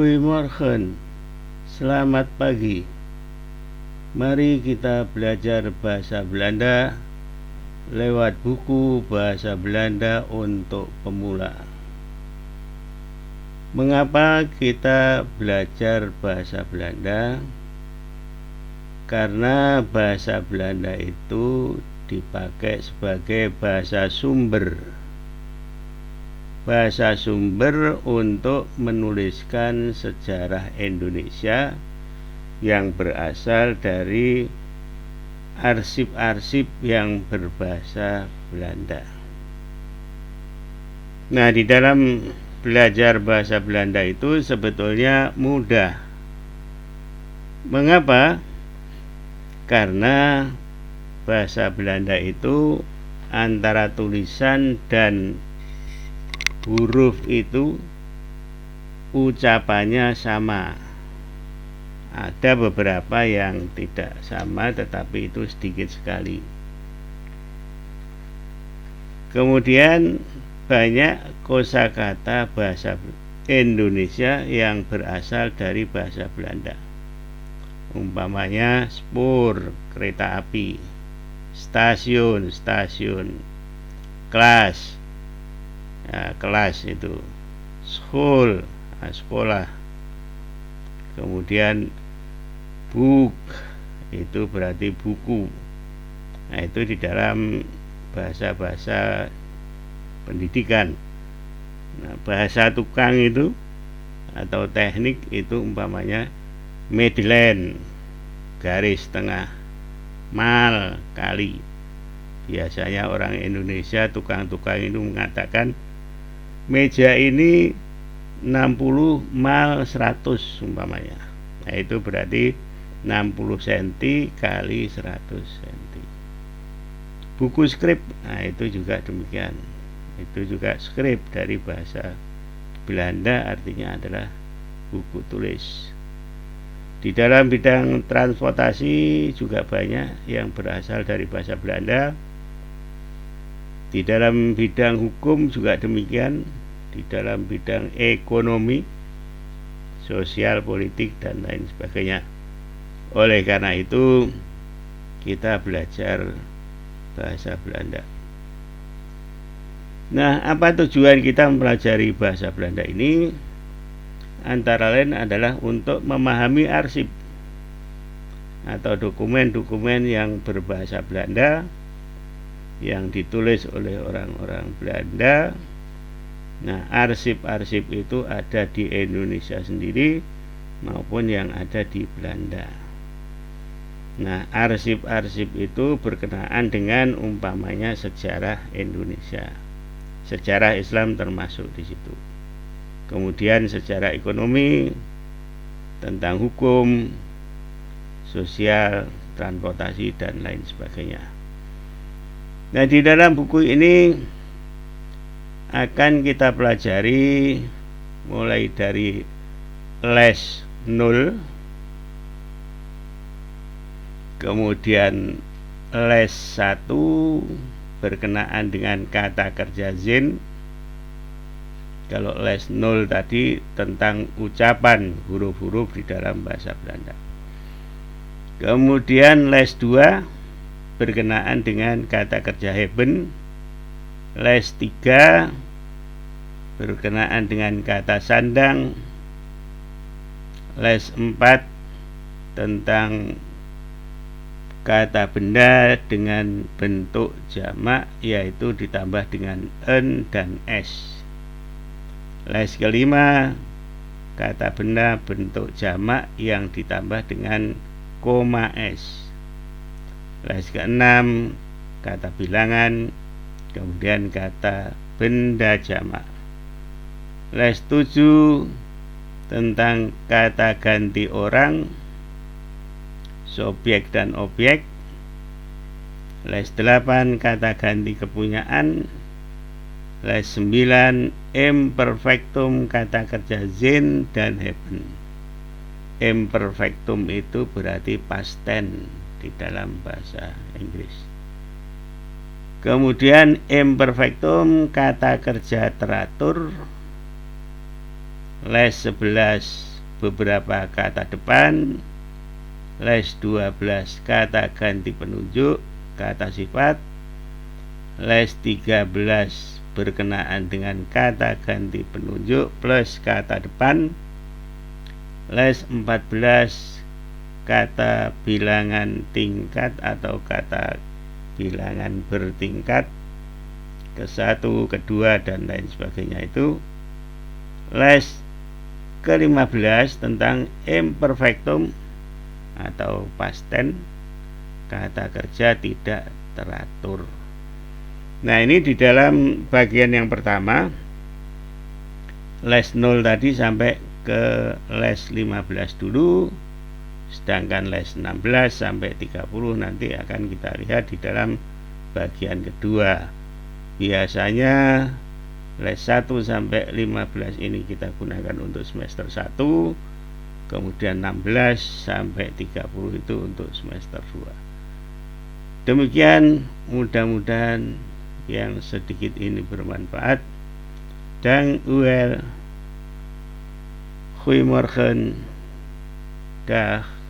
Goedemorgen, selamat pagi. Mari kita belajar bahasa Belanda lewat buku Bahasa Belanda untuk Pemula. Mengapa kita belajar bahasa Belanda? Karena bahasa Belanda itu dipakai sebagai bahasa sumber untuk menuliskan sejarah Indonesia yang berasal dari arsip-arsip yang berbahasa Belanda. Nah, di dalam belajar bahasa Belanda itu sebetulnya mudah. Mengapa? Karena bahasa Belanda itu antara tulisan dan huruf itu ucapannya sama. Ada beberapa yang tidak sama, tetapi itu sedikit sekali. Kemudian banyak kosakata bahasa Indonesia yang berasal dari bahasa Belanda. Umpamanya spoor, kereta api, stasiun, kelas, ya, kelas itu, school, sekolah. Kemudian book itu berarti buku. Nah, itu di dalam bahasa-bahasa pendidikan. Nah, bahasa tukang itu atau teknik itu umpamanya Medline, garis tengah, mal, kali. Biasanya orang Indonesia tukang-tukang itu mengatakan meja ini 60 mal 100 umpamanya. Nah, itu berarti 60 cm kali 100 cm. Buku skrip, nah itu juga demikian. Itu juga skrip dari bahasa Belanda, artinya adalah buku tulis. Di dalam bidang transportasi juga banyak yang berasal dari bahasa Belanda. Di dalam bidang hukum juga demikian. Di dalam bidang ekonomi, sosial, politik, dan lain sebagainya. Oleh karena itu kita belajar bahasa Belanda. Nah, apa tujuan kita mempelajari bahasa Belanda ini? Antara lain adalah untuk memahami arsip atau dokumen-dokumen yang berbahasa Belanda yang ditulis oleh orang-orang Belanda. Nah, arsip-arsip itu ada di Indonesia sendiri maupun yang ada di Belanda. Nah, arsip-arsip itu berkenaan dengan umpamanya sejarah Indonesia. Sejarah Islam termasuk di situ. Kemudian sejarah ekonomi, tentang hukum, sosial, transportasi, dan lain sebagainya. Nah, di dalam buku ini akan kita pelajari mulai dari les 0, kemudian les 1 berkenaan dengan kata kerja zin. Kalau les 0 tadi tentang ucapan huruf-huruf di dalam bahasa Belanda. Kemudian les 2 berkenaan dengan kata kerja hebben. Les 3 berkenaan dengan kata sandang. Les 4 tentang kata benda dengan bentuk jamak, yaitu ditambah dengan en dan s. Les kelima, kata benda bentuk jamak yang ditambah dengan koma s. Les keenam, kata bilangan, kemudian kata benda jamak. Les 7 tentang kata ganti orang, subjek dan objek. Les 8 kata ganti kepunyaan. Les 9 imperfectum kata kerja zin dan hebben. Imperfectum itu berarti past tense di dalam bahasa Inggris. Kemudian imperfectum kata kerja teratur. Les 11 beberapa kata depan, les 12 kata ganti penunjuk, kata sifat, les 13 berkenaan dengan kata ganti penunjuk plus kata depan, les 14 kata bilangan tingkat atau kata bilangan bertingkat, ke-1, ke-2, dan lain sebagainya itu. Les ke-15 tentang imperfectum atau past tense, kata kerja tidak teratur. Nah, ini di dalam bagian yang pertama, les 0 tadi sampai ke les 15 dulu, sedangkan les 16 sampai 30 nanti akan kita lihat di dalam bagian kedua. Biasanya les 1 sampai 15 ini kita gunakan untuk semester 1, kemudian 16 sampai 30 itu untuk semester 2. Demikian, mudah-mudahan yang sedikit ini bermanfaat. Dank u wel. Goedemorgen. Dag.